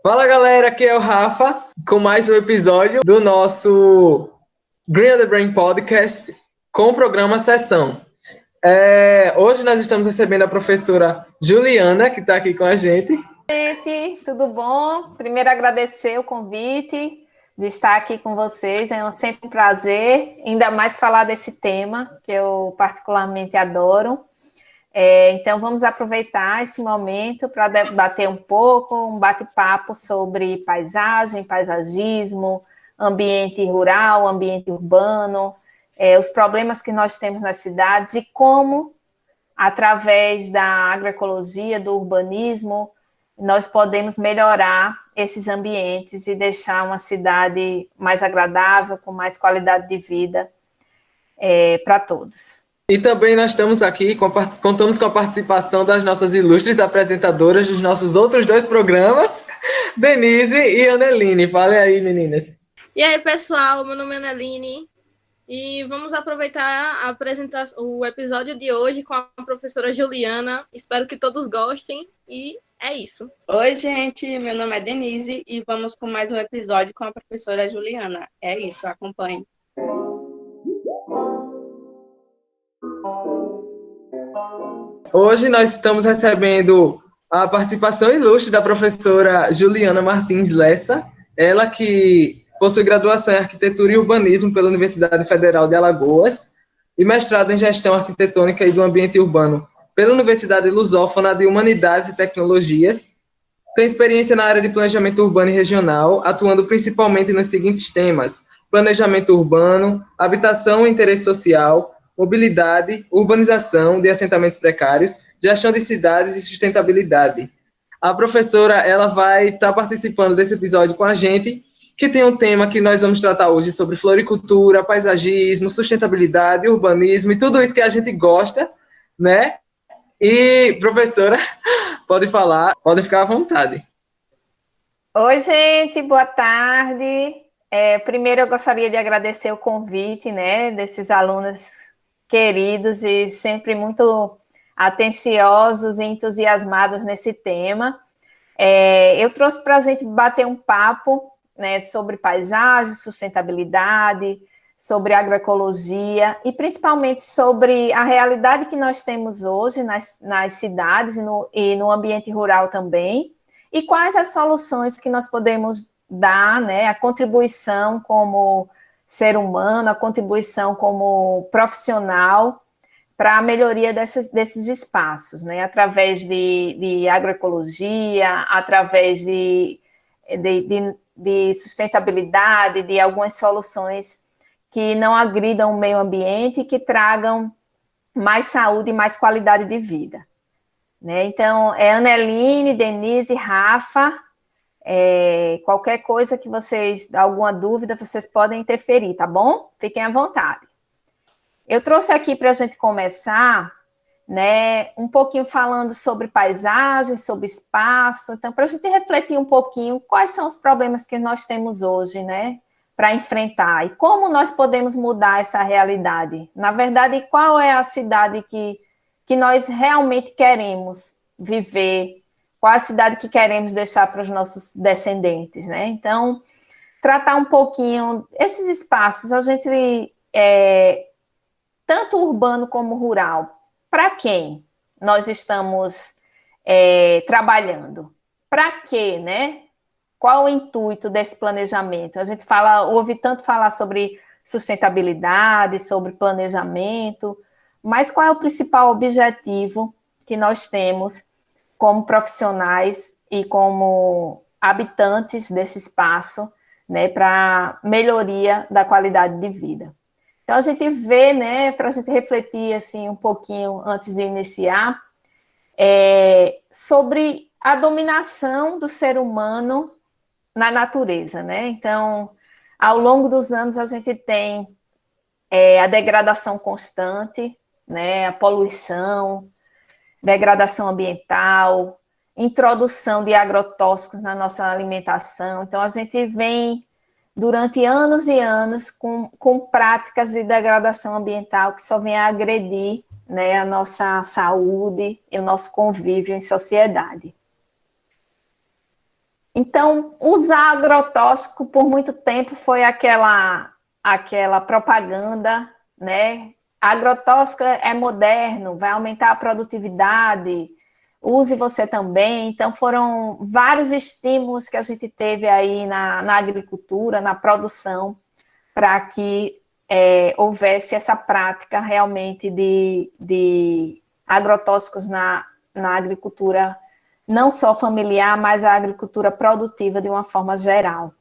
Fala galera, aqui é o Rafa com mais um episódio do nosso Green the Brain Podcast com o programa Sessão. Hoje nós estamos recebendo a professora Juliana, que está aqui com a gente. Gente, tudo bom? Primeiro agradecer o convite de estar aqui com vocês, é sempre um prazer, ainda mais falar desse tema que eu particularmente adoro. Então vamos aproveitar esse momento para debater um pouco, um bate-papo sobre paisagem, paisagismo, ambiente rural, ambiente urbano, os problemas que nós temos nas cidades e como, através da agroecologia, do urbanismo, nós podemos melhorar esses ambientes e deixar uma cidade mais agradável, com mais qualidade de vida para todos. E também nós estamos aqui, contamos com a participação das nossas ilustres apresentadoras dos nossos outros dois programas, Denise e Aneline. Falem aí, meninas. E aí, pessoal, meu nome é Aneline e vamos aproveitar o episódio de hoje com a professora Juliana. Espero que todos gostem e é isso. Oi, gente, meu nome é Denise e vamos com mais um episódio com a professora Juliana. É isso, acompanhe. Hoje nós estamos recebendo a participação ilustre da professora Juliana Martins Lessa, ela que possui graduação em Arquitetura e Urbanismo pela Universidade Federal de Alagoas e mestrado em Gestão Arquitetônica e do Ambiente Urbano pela Universidade Lusófona de Humanidades e Tecnologias. Tem experiência na área de planejamento urbano e regional, atuando principalmente nos seguintes temas: planejamento urbano, habitação e interesse social, mobilidade, urbanização de assentamentos precários, gestão de cidades e sustentabilidade. A professora ela vai estar participando desse episódio com a gente, que tem um tema que nós vamos tratar hoje sobre floricultura, paisagismo, sustentabilidade, urbanismo e tudo isso que a gente gosta, né? E, professora, pode falar, pode ficar à vontade. Oi, gente, boa tarde. Primeiro eu gostaria de agradecer o convite, né, desses alunos queridos e sempre muito atenciosos e entusiasmados nesse tema. Eu trouxe para a gente bater um papo, né, sobre paisagem, sustentabilidade, sobre agroecologia e principalmente sobre a realidade que nós temos hoje nas cidades e no ambiente rural também, e quais as soluções que nós podemos dar, né, a contribuição como ser humano, a contribuição como profissional para a melhoria desses espaços, né? Através de agroecologia, através de sustentabilidade, de algumas soluções que não agridam o meio ambiente e que tragam mais saúde e mais qualidade de vida. Né? Então, Aneline, Denise, Rafa, qualquer coisa que vocês, alguma dúvida, vocês podem interferir, tá bom? Fiquem à vontade. Eu trouxe aqui para a gente começar, né, um pouquinho falando sobre paisagem, sobre espaço, então, para a gente refletir um pouquinho quais são os problemas que nós temos hoje, né, para enfrentar, e como nós podemos mudar essa realidade. Na verdade, qual é a cidade que nós realmente queremos viver, qual a cidade que queremos deixar para os nossos descendentes, né? Então, tratar um pouquinho esses espaços, a gente, tanto urbano como rural, para quem nós estamos trabalhando? Para quê, né? Qual o intuito desse planejamento? A gente ouve tanto falar sobre sustentabilidade, sobre planejamento, mas qual é o principal objetivo que nós temos como profissionais e como habitantes desse espaço, né, para melhoria da qualidade de vida? Então, a gente vê, né, para a gente refletir assim, um pouquinho antes de iniciar, sobre a dominação do ser humano na natureza, né? Então, ao longo dos anos, a gente tem a degradação constante, né, a poluição, degradação ambiental, introdução de agrotóxicos na nossa alimentação. Então, a gente vem, durante anos e anos, com práticas de degradação ambiental que só vem a agredir, né, a nossa saúde e o nosso convívio em sociedade. Então, usar agrotóxico por muito tempo foi aquela propaganda, né? Agrotóxico é moderno, vai aumentar a produtividade, use você também. Então, foram vários estímulos que a gente teve aí na agricultura, na produção, para que houvesse essa prática realmente de agrotóxicos na agricultura, não só familiar, mas a agricultura produtiva de uma forma geral.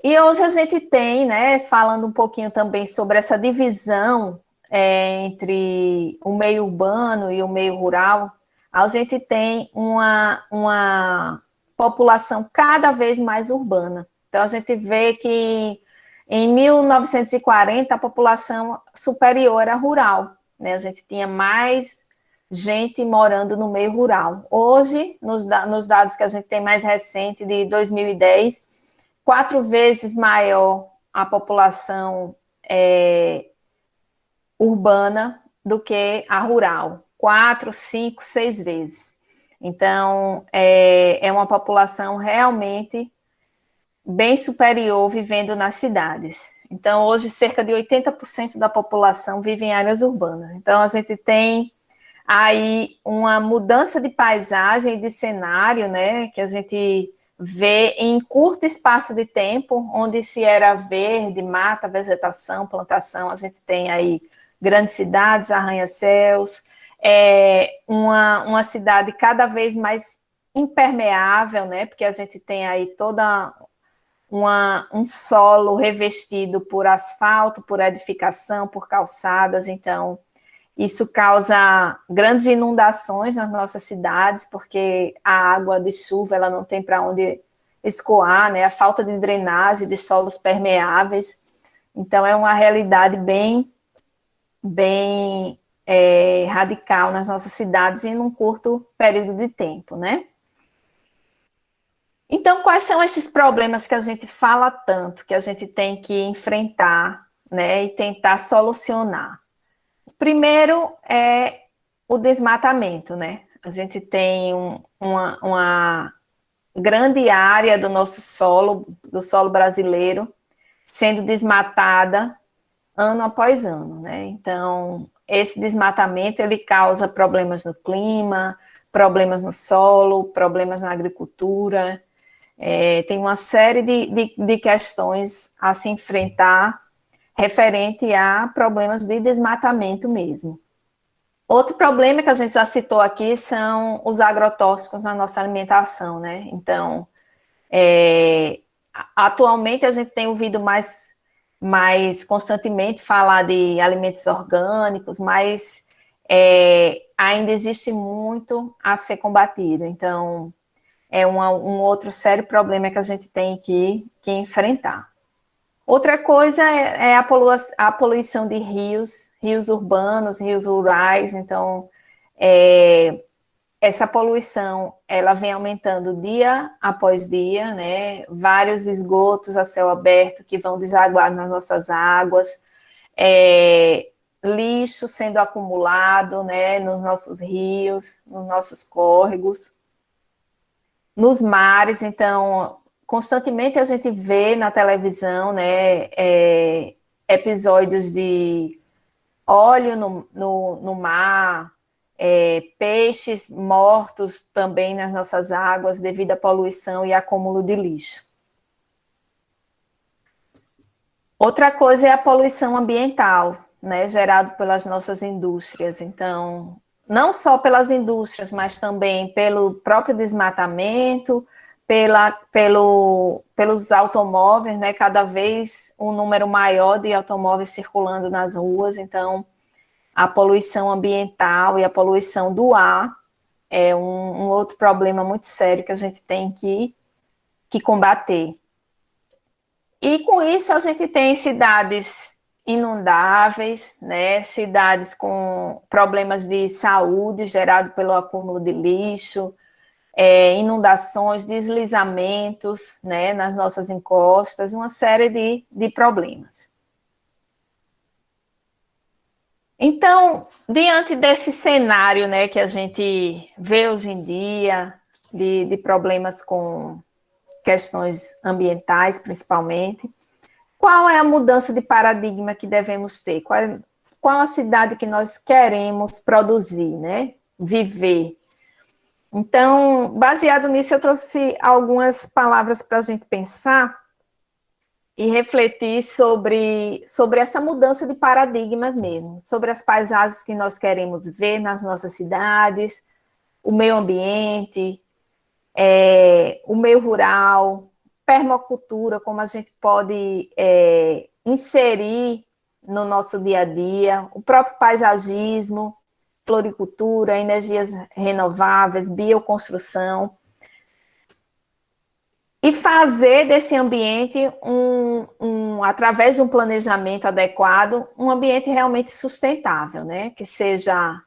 E hoje a gente tem, né, falando um pouquinho também sobre essa divisão entre o meio urbano e o meio rural, a gente tem uma população cada vez mais urbana. Então, a gente vê que em 1940 a população superior era rural, né? A gente tinha mais gente morando no meio rural. Hoje, nos dados que a gente tem mais recente, de 2010, 4 vezes maior a população urbana do que a rural. 4, 5, 6 vezes. Então, é uma população realmente bem superior vivendo nas cidades. Então, hoje, cerca de 80% da população vive em áreas urbanas. Então, a gente tem aí uma mudança de paisagem, de cenário, né, que a gente vê em curto espaço de tempo, onde se era verde, mata, vegetação, plantação, a gente tem aí grandes cidades, arranha-céus, uma cidade cada vez mais impermeável, né, porque a gente tem aí toda um solo revestido por asfalto, por edificação, por calçadas, então isso causa grandes inundações nas nossas cidades, porque a água de chuva ela não tem para onde escoar, né? A falta de drenagem de solos permeáveis. Então, é uma realidade bem radical nas nossas cidades e num curto período de tempo, né? Então, quais são esses problemas que a gente fala tanto, que a gente tem que enfrentar, né, e tentar solucionar? Primeiro é o desmatamento, né? A gente tem uma grande área do nosso solo, do solo brasileiro, sendo desmatada ano após ano, né? Então, esse desmatamento, ele causa problemas no clima, problemas no solo, problemas na agricultura, tem uma série de questões a se enfrentar referente a problemas de desmatamento mesmo. Outro problema que a gente já citou aqui são os agrotóxicos na nossa alimentação, né? Então, atualmente a gente tem ouvido mais constantemente falar de alimentos orgânicos, mas ainda existe muito a ser combatido. Então, é um outro sério problema que a gente tem que enfrentar. Outra coisa é a poluição de rios urbanos, rios rurais. Então, essa poluição, ela vem aumentando dia após dia, né? Vários esgotos a céu aberto que vão desaguar nas nossas águas, lixo sendo acumulado, né, nos nossos rios, nos nossos córregos, nos mares. Então, constantemente a gente vê na televisão, né, episódios de óleo no mar, peixes mortos também nas nossas águas devido à poluição e acúmulo de lixo. Outra coisa é a poluição ambiental, né, gerada pelas nossas indústrias. Então, não só pelas indústrias, mas também pelo próprio desmatamento, pelos automóveis, né? Cada vez um número maior de automóveis circulando nas ruas. Então, a poluição ambiental e a poluição do ar é um outro problema muito sério que a gente tem que combater. E com isso a gente tem cidades inundáveis, né? Cidades com problemas de saúde gerados pelo acúmulo de lixo, inundações, deslizamentos, né, nas nossas encostas, uma série de problemas. Então, diante desse cenário, né, que a gente vê hoje em dia, de problemas com questões ambientais, principalmente. Qual é a mudança de paradigma que devemos ter? Qual a cidade que nós queremos produzir, né? Viver. Então, baseado nisso, eu trouxe algumas palavras para a gente pensar e refletir sobre essa mudança de paradigmas mesmo, sobre as paisagens que nós queremos ver nas nossas cidades, o meio ambiente, o meio rural, permacultura, como a gente pode inserir no nosso dia a dia, o próprio paisagismo, floricultura, energias renováveis, bioconstrução, e fazer desse ambiente, através de um planejamento adequado, um ambiente realmente sustentável, né? Que seja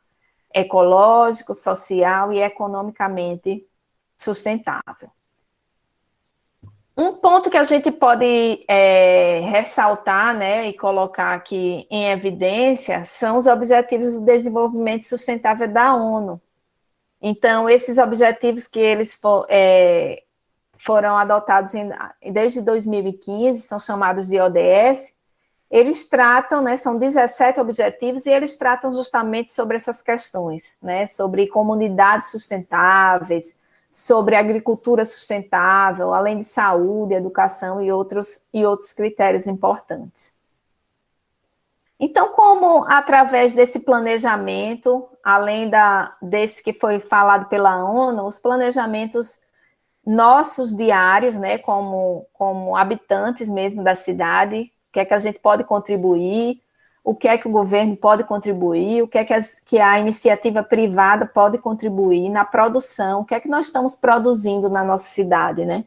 ecológico, social e economicamente sustentável. Um ponto que a gente pode ressaltar, né, e colocar aqui em evidência são os Objetivos do Desenvolvimento Sustentável da ONU. Então, esses objetivos que eles foram adotados desde 2015, são chamados de ODS, eles tratam, né, são 17 objetivos, e eles tratam justamente sobre essas questões, né, sobre comunidades sustentáveis, sobre agricultura sustentável, além de saúde, educação e outros critérios importantes. Então, como através desse planejamento, além desse que foi falado pela ONU, os planejamentos nossos diários, né, como habitantes mesmo da cidade, o que é que a gente pode contribuir, o que é que o governo pode contribuir, o que é que a iniciativa privada pode contribuir na produção, o que é que nós estamos produzindo na nossa cidade, né?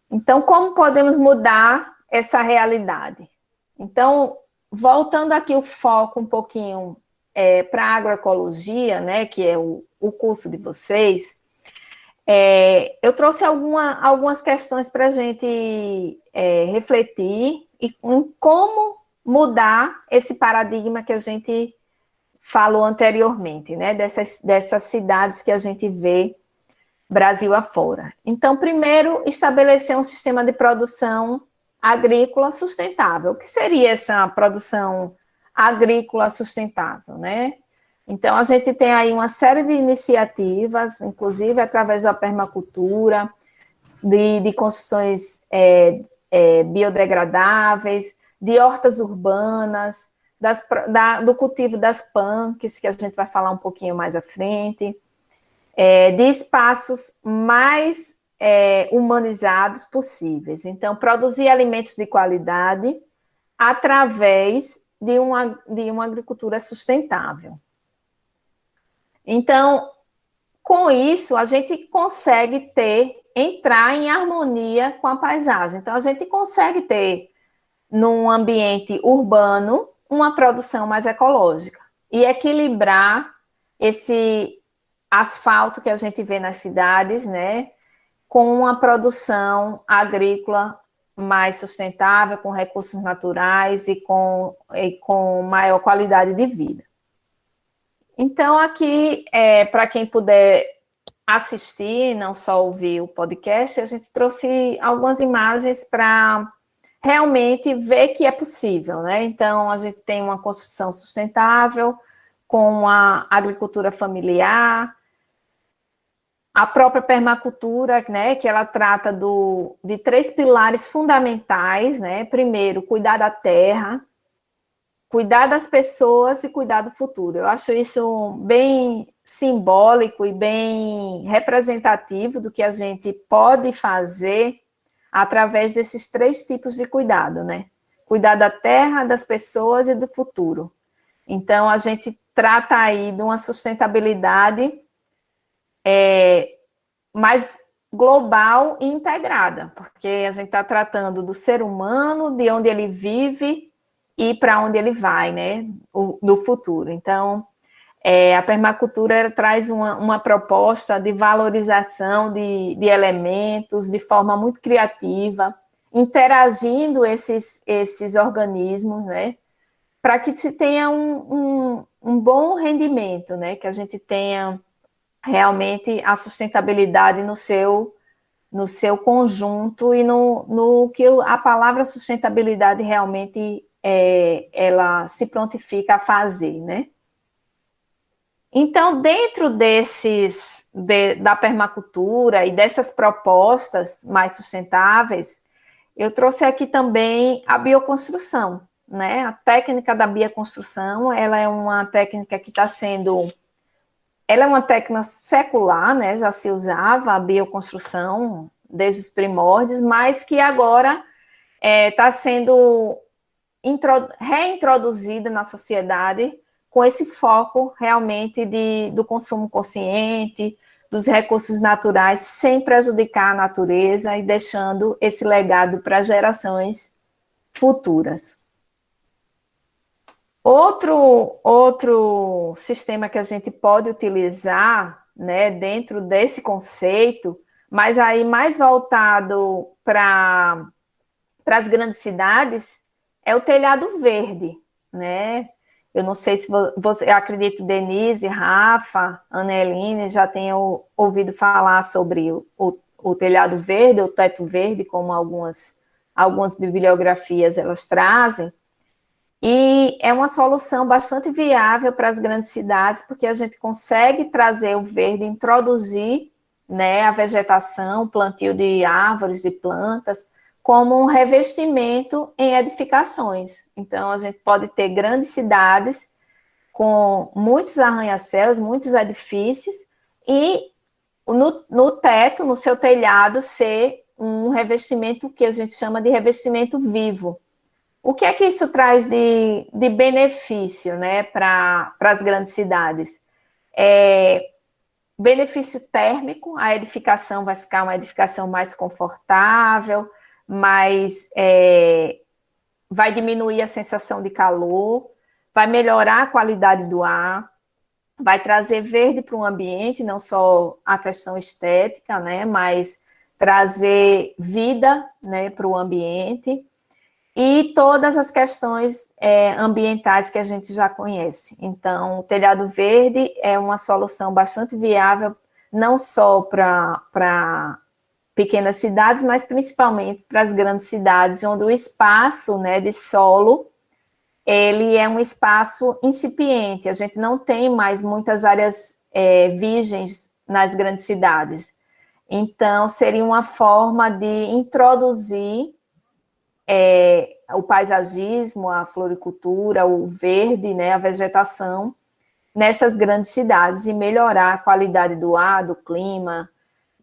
Então, como podemos mudar essa realidade? Então, voltando aqui o foco um pouquinho para a agroecologia, né, que é o curso de vocês, eu trouxe algumas questões para a gente refletir e em como mudar esse paradigma que a gente falou anteriormente, né? Dessas cidades que a gente vê Brasil afora. Então, primeiro, estabelecer um sistema de produção agrícola sustentável. O que seria essa produção agrícola sustentável, né? Então, a gente tem aí uma série de iniciativas, inclusive através da permacultura, de construções biodegradáveis, de hortas urbanas, do cultivo das punks, que a gente vai falar um pouquinho mais à frente, de espaços mais humanizados possíveis. Então, produzir alimentos de qualidade através de uma agricultura sustentável. Então, com isso, a gente consegue entrar em harmonia com a paisagem. Então, a gente consegue ter, num ambiente urbano, uma produção mais ecológica e equilibrar esse asfalto que a gente vê nas cidades, né, com uma produção agrícola mais sustentável, com recursos naturais e com maior qualidade de vida. Então, aqui, para quem puder assistir, não só ouvir o podcast, a gente trouxe algumas imagens para realmente ver que é possível, né? Então, a gente tem uma construção sustentável, com a agricultura familiar, a própria permacultura, né, que ela trata de 3 pilares fundamentais, né? Primeiro, cuidar da terra, cuidar das pessoas e cuidar do futuro. Eu acho isso bem simbólico e bem representativo do que a gente pode fazer através desses 3 tipos de cuidado, né? Cuidar da terra, das pessoas e do futuro. Então, a gente trata aí de uma sustentabilidade mais global e integrada, porque a gente está tratando do ser humano, de onde ele vive e para onde ele vai, né, no futuro. Então, a permacultura traz uma proposta de valorização de elementos de forma muito criativa, interagindo esses organismos, né, para que se tenha um bom rendimento, né, que a gente tenha realmente a sustentabilidade no seu conjunto e no que a palavra sustentabilidade realmente ela se prontifica a fazer, né? Então, dentro da permacultura e dessas propostas mais sustentáveis, eu trouxe aqui também a bioconstrução, né? A técnica da bioconstrução, ela é uma técnica que está sendo... Ela é uma técnica secular, né? Já se usava a bioconstrução desde os primórdios, mas que agora está sendo reintroduzida na sociedade com esse foco realmente do consumo consciente, dos recursos naturais, sem prejudicar a natureza e deixando esse legado para gerações futuras. Outro sistema que a gente pode utilizar, né, dentro desse conceito, mas aí mais voltado para as grandes cidades, é o telhado verde, né? Eu não sei se você, acredito, Denise, Rafa, Aneline já tenham ouvido falar sobre o telhado verde, o teto verde, como algumas bibliografias elas trazem. E é uma solução bastante viável para as grandes cidades, porque a gente consegue trazer o verde, introduzir, né, a vegetação, o plantio de árvores, de plantas, como um revestimento em edificações. Então, a gente pode ter grandes cidades com muitos arranha-céus, muitos edifícios, e no teto, no seu telhado, ser um revestimento que a gente chama de revestimento vivo. O que é que isso traz de benefício, né, para as grandes cidades? Benefício térmico, a edificação vai ficar uma edificação mais confortável, vai diminuir a sensação de calor, vai melhorar a qualidade do ar, vai trazer verde para o ambiente, não só a questão estética, né, mas trazer vida, né, para o ambiente, e todas as questões ambientais que a gente já conhece. Então, o telhado verde é uma solução bastante viável, não só para pequenas cidades, mas principalmente para as grandes cidades, onde o espaço, né, de solo, ele é um espaço incipiente. A gente não tem mais muitas áreas virgens nas grandes cidades. Então, seria uma forma de introduzir o paisagismo, a floricultura, o verde, né, a vegetação, nessas grandes cidades e melhorar a qualidade do ar, do clima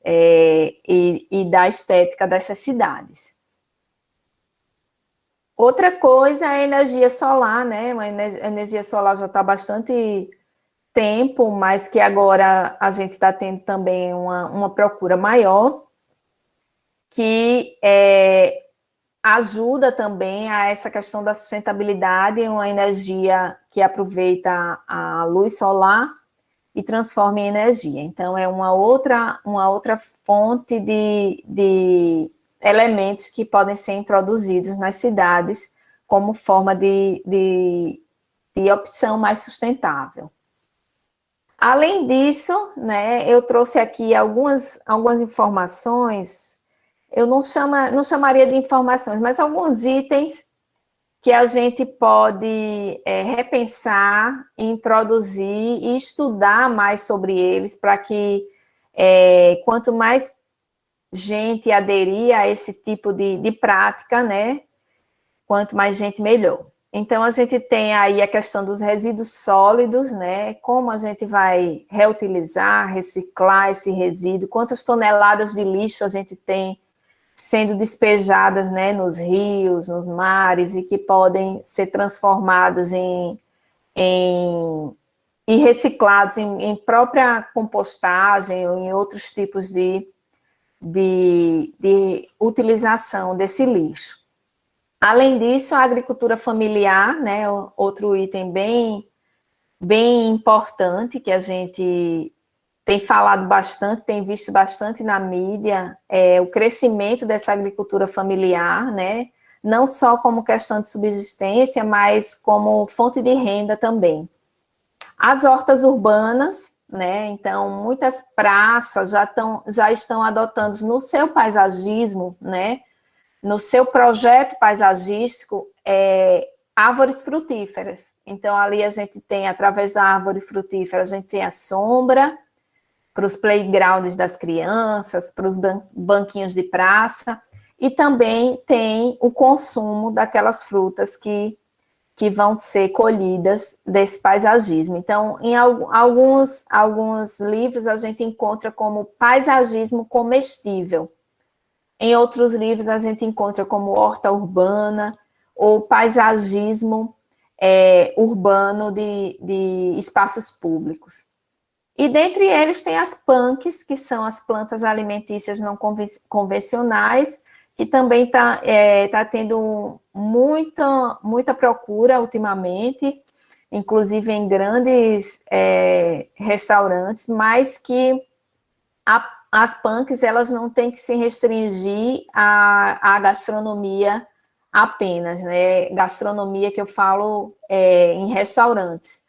e da estética dessas cidades. Outra coisa é a energia solar, né? A energia solar já está há bastante tempo, mas que agora a gente está tendo também uma procura maior, que ajuda também a essa questão da sustentabilidade, uma energia que aproveita a luz solar e transforma em energia. Então, é uma outra fonte de elementos que podem ser introduzidos nas cidades como forma de opção mais sustentável. Além disso, né, eu trouxe aqui algumas informações. Eu não chamaria de informações, mas alguns itens que a gente pode repensar, introduzir e estudar mais sobre eles, para que quanto mais gente aderir a esse tipo de prática, né, quanto mais gente, melhor. Então, a gente tem aí a questão dos resíduos sólidos, né, como a gente vai reutilizar, reciclar esse resíduo, quantas toneladas de lixo a gente tem sendo despejadas, né, nos rios, nos mares, e que podem ser transformados e reciclados em própria compostagem ou em outros tipos de utilização desse lixo. Além disso, a agricultura familiar, né, outro item bem importante que a gente tem falado bastante, tem visto bastante na mídia, o crescimento dessa agricultura familiar, né? Não só como questão de subsistência, mas como fonte de renda também. As hortas urbanas, né? Então, muitas praças já estão adotando no seu paisagismo, né? No seu projeto paisagístico, árvores frutíferas. Então, ali a gente tem, através da árvore frutífera, a gente tem a sombra para os playgrounds das crianças, para os banquinhos de praça, e também tem o consumo daquelas frutas que vão ser colhidas desse paisagismo. Então, em alguns livros a gente encontra como paisagismo comestível. Em outros livros a gente encontra como horta urbana ou paisagismo urbano de espaços públicos. E dentre eles tem as punks, que são as plantas alimentícias não convencionais, que também tá tendo muita procura ultimamente, inclusive em grandes restaurantes, mas que as punks elas não têm que se restringir à gastronomia apenas, né? Gastronomia que eu falo em restaurantes,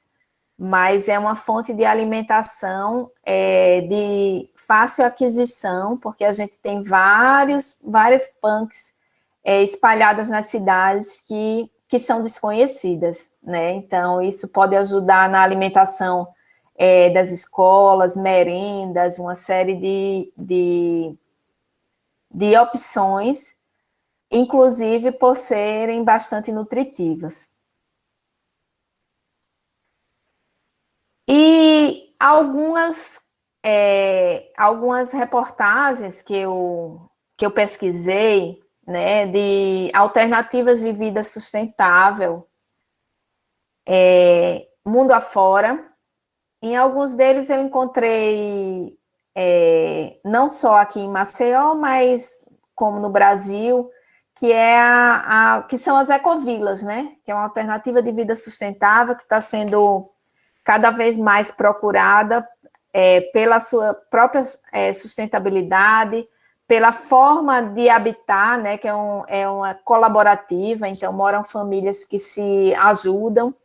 mas é uma fonte de alimentação de fácil aquisição, porque a gente tem várias punks espalhadas nas cidades que são desconhecidas, né? Então, isso pode ajudar na alimentação das escolas, merendas, uma série de opções, inclusive por serem bastante nutritivas. E algumas reportagens que eu pesquisei, né, de alternativas de vida sustentável, mundo afora. Em alguns deles eu encontrei, não só aqui em Maceió, mas como no Brasil, que são as ecovilas, né, que é uma alternativa de vida sustentável que está sendo cada vez mais procurada pela sua própria sustentabilidade, pela forma de habitar, né, que é uma colaborativa, então moram famílias que se ajudam.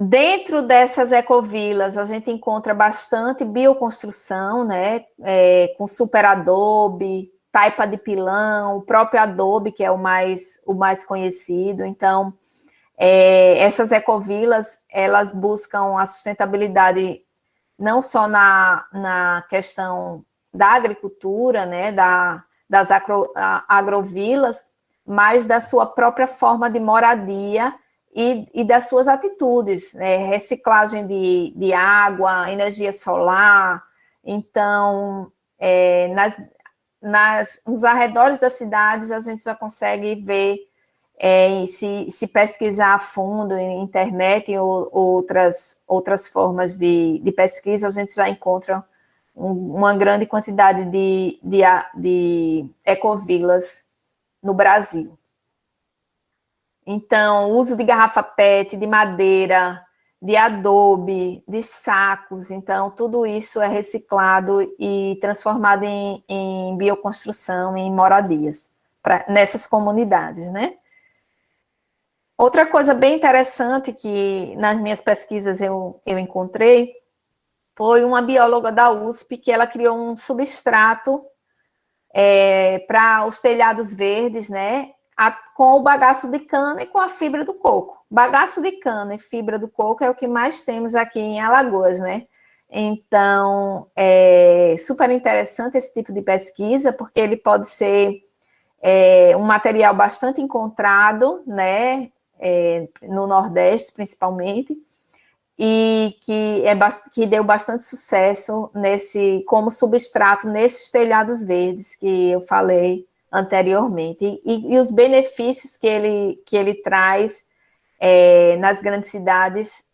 Dentro dessas ecovilas, a gente encontra bastante bioconstrução, né, com super adobe, taipa de pilão, o próprio adobe, que é o mais conhecido. Então, essas ecovilas, elas buscam a sustentabilidade não só na questão da agricultura, né, das agrovilas, mas da sua própria forma de moradia e das suas atitudes, né, reciclagem de água, energia solar. Então, nos arredores das cidades, a gente já consegue ver, se pesquisar a fundo em internet e outras formas de pesquisa, a gente já encontra uma grande quantidade de ecovilas no Brasil. Então, o uso de garrafa PET, de madeira, de adobe, de sacos, então, tudo isso é reciclado e transformado em bioconstrução, em moradias, nessas comunidades, né? Outra coisa bem interessante que nas minhas pesquisas eu encontrei foi uma bióloga da USP que ela criou um substrato para os telhados verdes, né, com o bagaço de cana e com a fibra do coco. Bagaço de cana e fibra do coco é o que mais temos aqui em Alagoas, né? Então, é super interessante esse tipo de pesquisa, porque ele pode ser um material bastante encontrado, né, no Nordeste, principalmente, e que deu bastante sucesso como substrato nesses telhados verdes que eu falei anteriormente, e os benefícios que ele traz nas grandes cidades.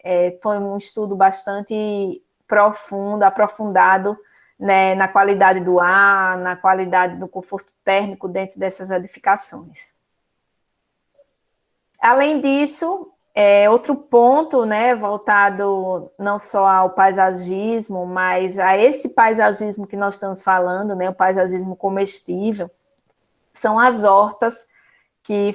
Foi um estudo bastante profundo, aprofundado, né, na qualidade do ar, na qualidade do conforto térmico dentro dessas edificações. Além disso, outro ponto, né, voltado não só ao paisagismo, mas a esse paisagismo que nós estamos falando, né, o paisagismo comestível, são as hortas que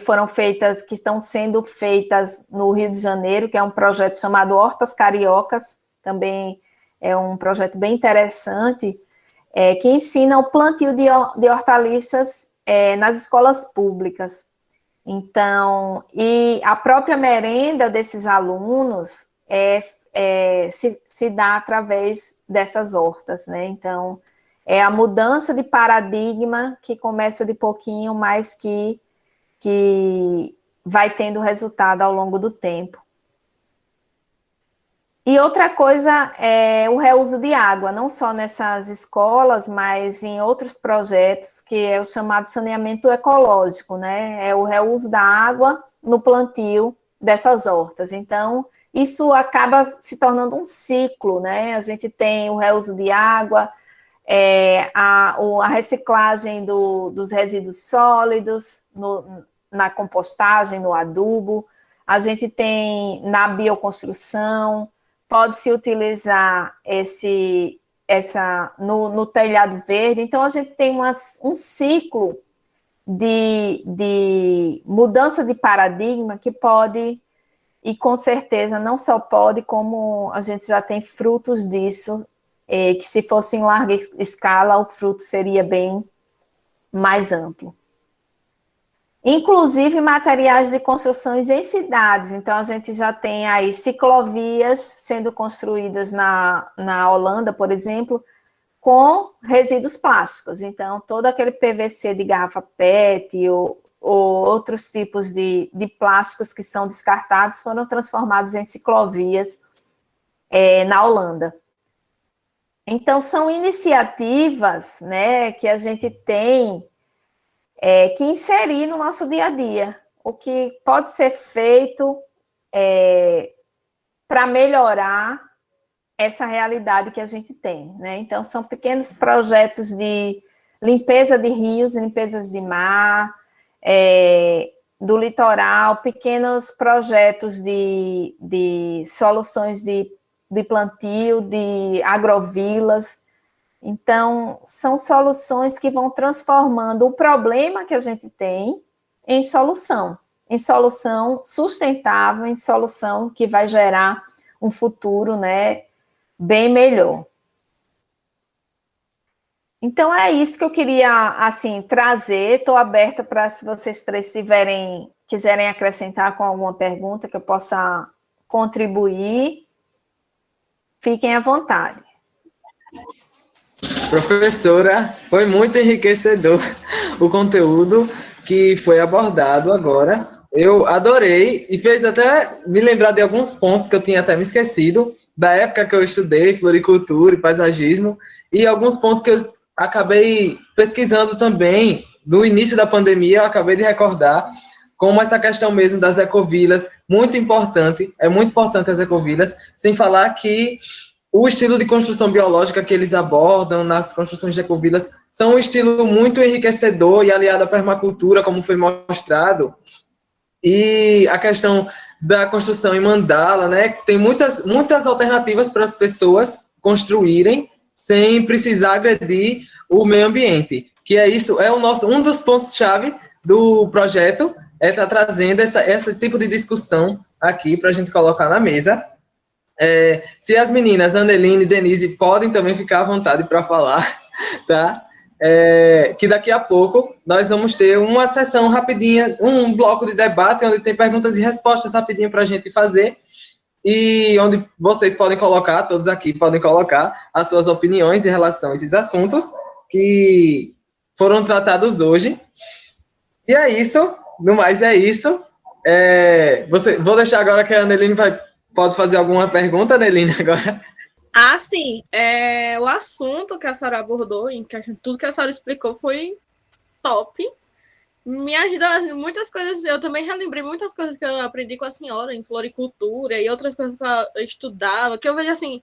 estão sendo feitas no Rio de Janeiro, que é um projeto chamado Hortas Cariocas, também é um projeto bem interessante, que ensina o plantio de hortaliças nas escolas públicas. Então, e a própria merenda desses alunos se dá através dessas hortas, né? Então, é a mudança de paradigma que começa de pouquinho, mas que vai tendo resultado ao longo do tempo. E outra coisa é o reuso de água, não só nessas escolas, mas em outros projetos, que é o chamado saneamento ecológico, né? É o reuso da água no plantio dessas hortas. Então, isso acaba se tornando um ciclo, né? A gente tem o reuso de água, a reciclagem dos resíduos sólidos, na compostagem, no adubo. A gente tem na bioconstrução, pode-se utilizar no telhado verde. Então, a gente tem um ciclo de mudança de paradigma que pode, e com certeza não só pode, como a gente já tem frutos disso, que se fosse em larga escala, o fruto seria bem mais amplo. Inclusive materiais de construções em cidades. Então, a gente já tem aí ciclovias sendo construídas na Holanda, por exemplo, com resíduos plásticos. Então, todo aquele PVC de garrafa PET ou outros tipos de plásticos que são descartados foram transformados em ciclovias na Holanda. Então, são iniciativas, né, que a gente tem que inserir no nosso dia a dia, o que pode ser feito para melhorar essa realidade que a gente tem, né? Então, são pequenos projetos de limpeza de rios, limpezas de mar, do litoral, pequenos projetos de soluções de plantio, de agrovilas. Então, são soluções que vão transformando o problema que a gente tem em solução sustentável, em solução que vai gerar um futuro, né, bem melhor. Então, é isso que eu queria, assim, trazer. Estou aberta para, se vocês três quiserem acrescentar com alguma pergunta que eu possa contribuir, fiquem à vontade. Professora, foi muito enriquecedor o conteúdo que foi abordado agora. Eu adorei e fez até me lembrar de alguns pontos que eu tinha até me esquecido, da época que eu estudei floricultura e paisagismo, e alguns pontos que eu acabei pesquisando também no início da pandemia, eu acabei de recordar, como essa questão mesmo das ecovilas, muito importante, é muito importante as ecovilas, sem falar que o estilo de construção biológica que eles abordam nas construções de ecovilas são um estilo muito enriquecedor e aliado à permacultura, como foi mostrado. E a questão da construção em mandala, né? Tem muitas alternativas para as pessoas construírem sem precisar agredir o meio ambiente. Que é isso, um dos pontos-chave do projeto, estar trazendo esse tipo de discussão aqui para a gente colocar na mesa. Se as meninas, Aneline e Denise, podem também ficar à vontade para falar, tá? Que daqui a pouco nós vamos ter uma sessão rapidinha, um bloco de debate, onde tem perguntas e respostas rapidinho para a gente fazer, e onde vocês podem colocar, todos aqui podem colocar as suas opiniões em relação a esses assuntos que foram tratados hoje. E é isso, no mais é isso. Vou deixar agora que a Aneline pode fazer alguma pergunta, Aneline, agora? Ah, sim. O assunto que a senhora abordou, tudo que a senhora explicou foi top. Me ajudou muitas coisas. Eu também relembrei muitas coisas que eu aprendi com a senhora em floricultura e outras coisas que eu estudava, que eu vejo assim,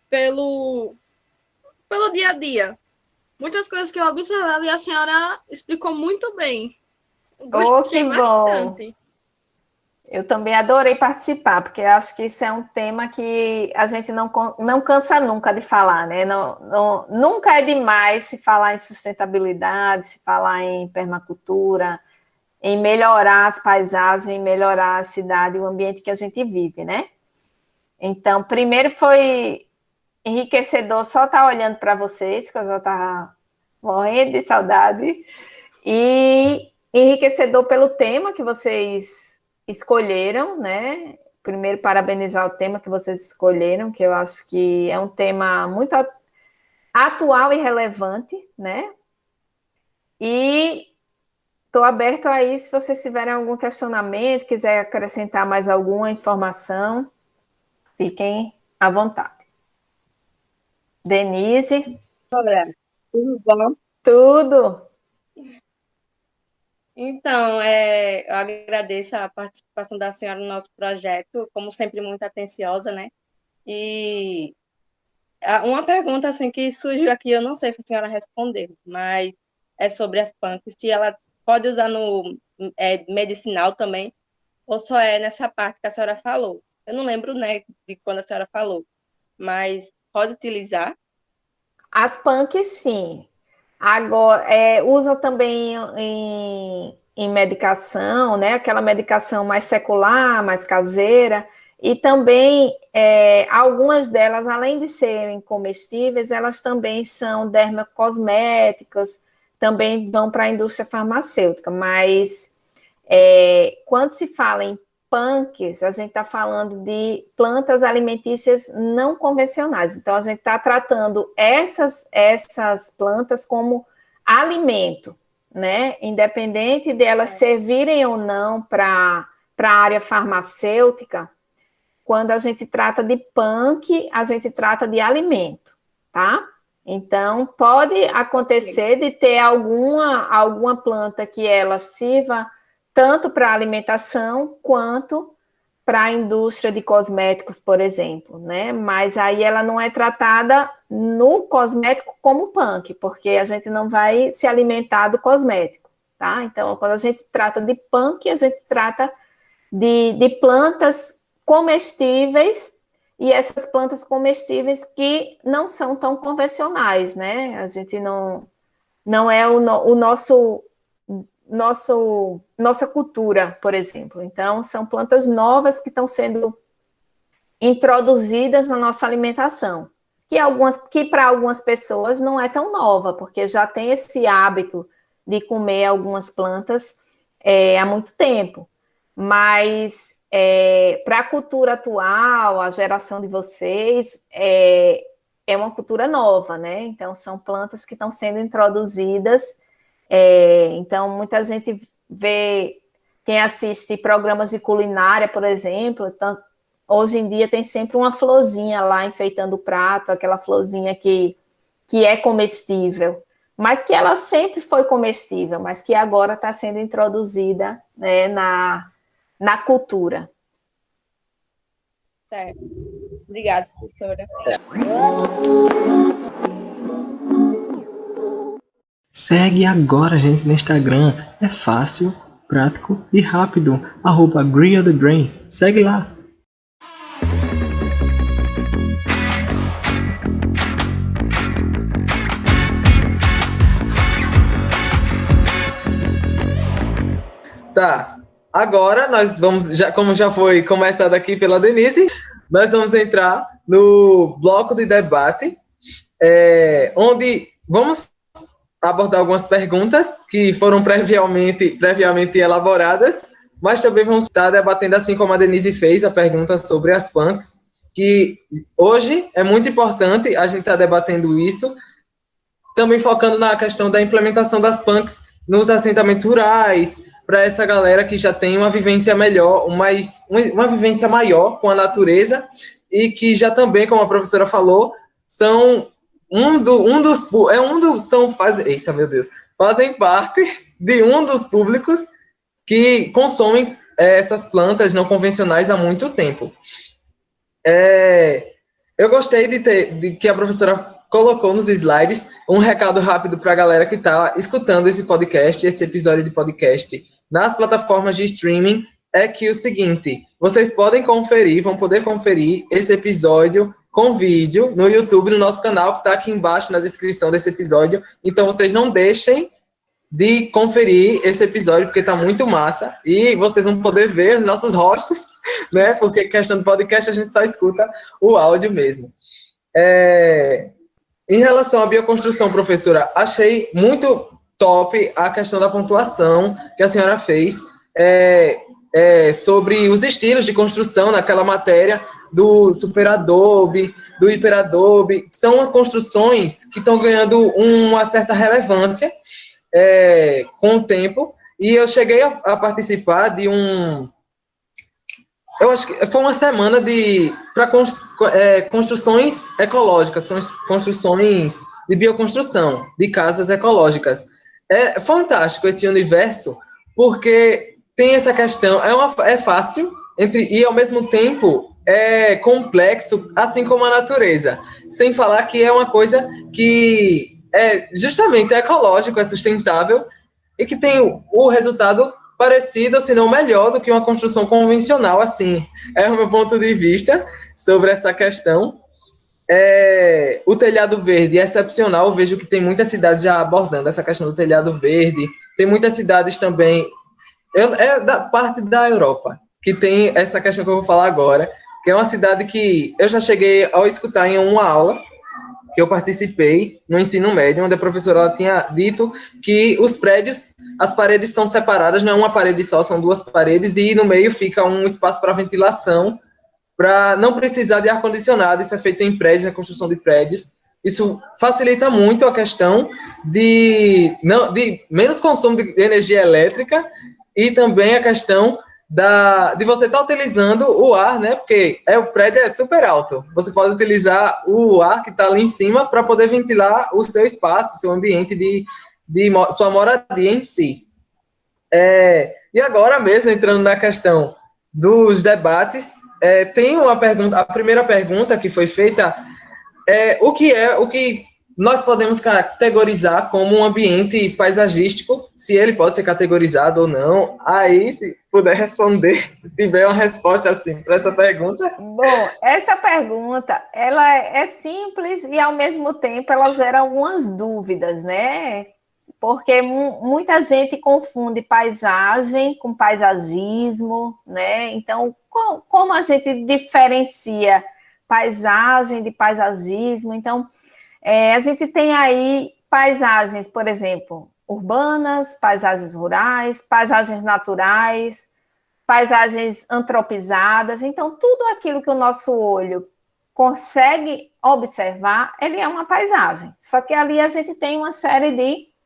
pelo dia a dia. Muitas coisas que eu observava e a senhora explicou muito bem. Gostei bastante. Bom. Eu também adorei participar, porque acho que isso é um tema que a gente não cansa nunca de falar, né? Nunca é demais se falar em sustentabilidade, se falar em permacultura, em melhorar as paisagens, em melhorar a cidade e o ambiente que a gente vive, né? Então, primeiro foi enriquecedor só estar olhando para vocês, que eu já estava morrendo de saudade, e enriquecedor pelo tema que vocês escolheram, né? Primeiro, parabenizar o tema que vocês escolheram, que eu acho que é um tema muito atual e relevante, né? E estou aberto aí, se vocês tiverem algum questionamento, quiser acrescentar mais alguma informação, fiquem à vontade. Denise? Olá, tudo bom? Tudo. Então, eu agradeço a participação da senhora no nosso projeto, como sempre, muito atenciosa, né? E uma pergunta assim que surgiu aqui, eu não sei se a senhora respondeu, mas é sobre as punks, se ela pode usar no medicinal também, ou só é nessa parte que a senhora falou. Eu não lembro, né, de quando a senhora falou, mas pode utilizar? As punks, sim. Agora, usa também em medicação, né? Aquela medicação mais secular, mais caseira, e também algumas delas, além de serem comestíveis, elas também são dermocosméticas, também vão para a indústria farmacêutica, mas quando se fala em punks, a gente está falando de plantas alimentícias não convencionais. Então, a gente está tratando essas plantas como alimento, né? Independente de elas servirem ou não para a área farmacêutica, quando a gente trata de punk, a gente trata de alimento, tá? Então, pode acontecer de ter alguma planta que ela sirva tanto para a alimentação quanto para a indústria de cosméticos, por exemplo, né? Mas aí ela não é tratada no cosmético como punk, porque a gente não vai se alimentar do cosmético, tá? Então, quando a gente trata de punk, a gente trata de plantas comestíveis, e essas plantas comestíveis que não são tão convencionais, né? A gente não é nossa cultura, por exemplo. Então, são plantas novas que estão sendo introduzidas na nossa alimentação, que para algumas pessoas não é tão nova, porque já tem esse hábito de comer algumas plantas há muito tempo. Mas para a cultura atual, a geração de vocês, é uma cultura nova, né? Então, são plantas que estão sendo introduzidas. Então, muita gente vê, quem assiste programas de culinária, por exemplo, então, hoje em dia tem sempre uma florzinha lá enfeitando o prato, aquela florzinha que é comestível, mas que ela sempre foi comestível, mas que agora está sendo introduzida, né, na cultura. Certo. Obrigada, professora. Segue agora a gente no Instagram. É fácil, prático e rápido. @GreeOfTheGrain. Segue lá. Tá. Agora nós vamos, como já foi começado aqui pela Denise, nós vamos entrar no bloco de debate, onde vamos abordar algumas perguntas que foram previamente elaboradas, mas também vamos estar debatendo, assim como a Denise fez, a pergunta sobre as punks, que hoje é muito importante a gente estar debatendo isso, também focando na questão da implementação das punks nos assentamentos rurais, para essa galera que já tem uma vivência melhor, uma vivência maior com a natureza, e que já também, como a professora falou, são fazem parte de um dos públicos que consomem essas plantas não convencionais há muito tempo. Eu gostei de que a professora colocou nos slides um recado rápido para a galera que está escutando esse podcast, esse episódio de podcast nas plataformas de streaming, é que o seguinte, vocês vão poder conferir esse episódio com vídeo no YouTube, no nosso canal, que está aqui embaixo na descrição desse episódio. Então, vocês não deixem de conferir esse episódio, porque está muito massa, e vocês vão poder ver os nossos rostos, né? Porque questão do podcast, a gente só escuta o áudio mesmo. Em relação à bioconstrução, professora, achei muito top a questão da pontuação que a senhora fez sobre os estilos de construção naquela matéria do superadobe, do hiperadobe. São construções que estão ganhando uma certa relevância com o tempo, e eu cheguei a participar de eu acho que foi uma semana para construções ecológicas, construções de bioconstrução, de casas ecológicas. É fantástico esse universo, porque tem essa questão, é fácil, e ao mesmo tempo é complexo, assim como a natureza. Sem falar que é uma coisa que justamente ecológico, é sustentável, e que tem o resultado parecido, se não melhor, do que uma construção convencional, assim. É o meu ponto de vista sobre essa questão. O telhado verde é excepcional, eu vejo que tem muitas cidades já abordando essa questão do telhado verde, tem muitas cidades também, da parte da Europa, que tem essa questão que eu vou falar agora, que é uma cidade que eu já cheguei a escutar em uma aula, que eu participei no ensino médio, onde a professora ela tinha dito que os prédios, as paredes são separadas, não é uma parede só, são duas paredes, e no meio fica um espaço para ventilação, para não precisar de ar-condicionado. Isso é feito em prédios, na construção de prédios. Isso facilita muito a questão de menos consumo de energia elétrica, e também a questão de você estar utilizando o ar, né? Porque o prédio é super alto. Você pode utilizar o ar que está ali em cima para poder ventilar o seu espaço, o seu ambiente de sua moradia em si. E agora mesmo, entrando na questão dos debates, tem uma pergunta, a primeira pergunta que foi feita o que nós podemos categorizar como um ambiente paisagístico, se ele pode ser categorizado ou não. Aí, se puder responder, se tiver uma resposta assim para essa pergunta. Bom, essa pergunta, ela é simples e, ao mesmo tempo, ela gera algumas dúvidas, né? Porque muita gente confunde paisagem com paisagismo, né? Então, como a gente diferencia paisagem de paisagismo? Então, a gente tem aí paisagens, por exemplo, urbanas, paisagens rurais, paisagens naturais, paisagens antropizadas. Então, tudo aquilo que o nosso olho consegue observar, ele é uma paisagem. Só que ali a gente tem uma série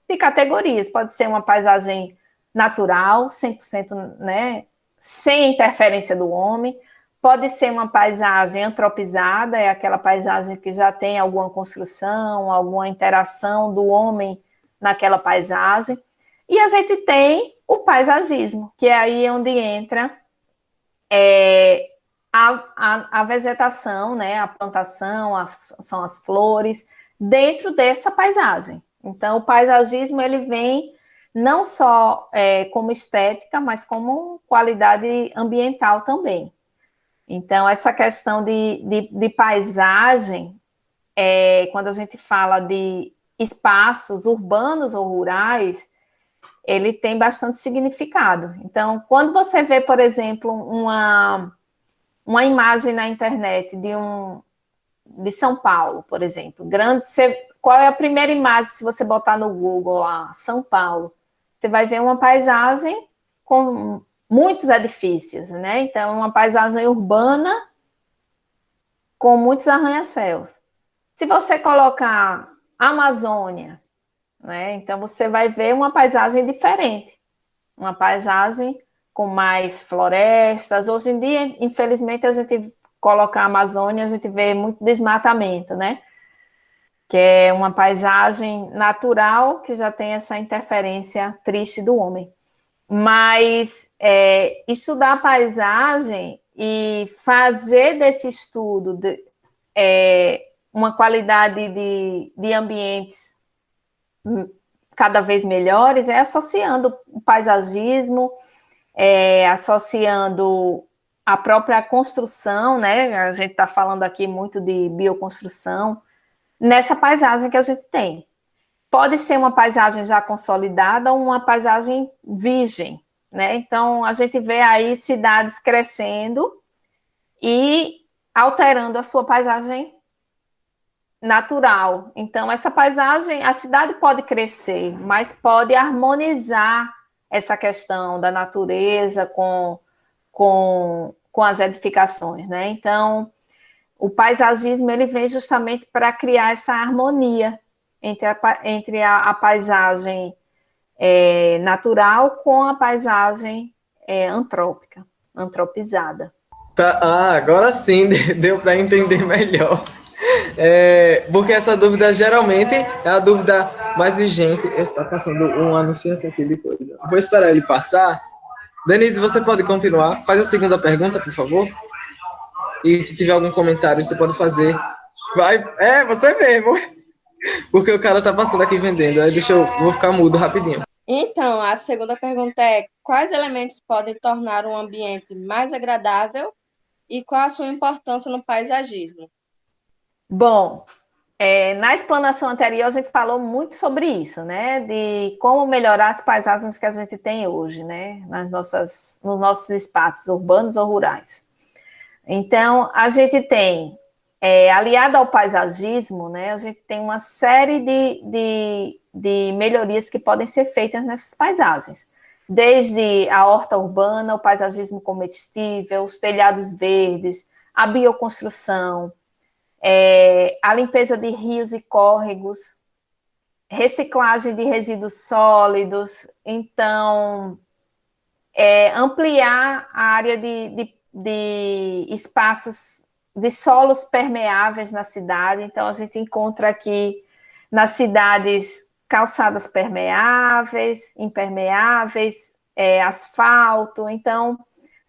de categorias. Pode ser uma paisagem natural, 100%, né, sem interferência do homem. Pode ser uma paisagem antropizada, é aquela paisagem que já tem alguma construção, alguma interação do homem naquela paisagem. E a gente tem o paisagismo, que é aí onde entra a vegetação, né, a plantação, são as flores, dentro dessa paisagem. Então, o paisagismo ele vem não só como estética, mas como qualidade ambiental também. Então, essa questão de paisagem, quando a gente fala de espaços urbanos ou rurais, ele tem bastante significado. Então, quando você vê, por exemplo, uma imagem na internet de São Paulo, por exemplo, grande, qual é a primeira imagem, se você botar no Google lá, São Paulo? Você vai ver uma paisagem com muitos edifícios, né? Então, uma paisagem urbana com muitos arranha-céus. Se você colocar Amazônia, né? Então, você vai ver uma paisagem diferente. Uma paisagem com mais florestas. Hoje em dia, infelizmente, a gente coloca a Amazônia, a gente vê muito desmatamento, né? Que é uma paisagem natural que já tem essa interferência triste do homem. Mas estudar a paisagem e fazer desse estudo uma qualidade de ambientes cada vez melhores associando o paisagismo, associando a própria construção, né? A gente está falando aqui muito de bioconstrução, nessa paisagem que a gente tem. Pode ser uma paisagem já consolidada ou uma paisagem virgem, né? Então, a gente vê aí cidades crescendo e alterando a sua paisagem natural. Então, essa paisagem, a cidade pode crescer, mas pode harmonizar essa questão da natureza com as edificações, né? Então, o paisagismo, ele vem justamente para criar essa harmonia entre a paisagem natural com a paisagem antropizada. Tá, agora sim deu para entender melhor. Porque essa dúvida geralmente é a dúvida mais vigente. Está passando um anunciante aqui de coisa. Vou esperar ele passar. Denise, você pode continuar? Faz a segunda pergunta, por favor. E se tiver algum comentário, você pode fazer. Vai, você mesmo. Porque o cara tá passando aqui vendendo. Aí vou ficar mudo rapidinho. Então, a segunda pergunta é: quais elementos podem tornar um ambiente mais agradável e qual a sua importância no paisagismo? Bom, na explanação anterior a gente falou muito sobre isso, né? De como melhorar as paisagens que a gente tem hoje, né? Nos nossos espaços urbanos ou rurais. Então, a gente tem, aliado ao paisagismo, né? A gente tem uma série de melhorias que podem ser feitas nessas paisagens. Desde a horta urbana, o paisagismo comestível, os telhados verdes, a bioconstrução, a limpeza de rios e córregos, reciclagem de resíduos sólidos, então, ampliar a área de espaços, de solos permeáveis na cidade. Então, a gente encontra aqui nas cidades calçadas permeáveis, impermeáveis, asfalto. Então,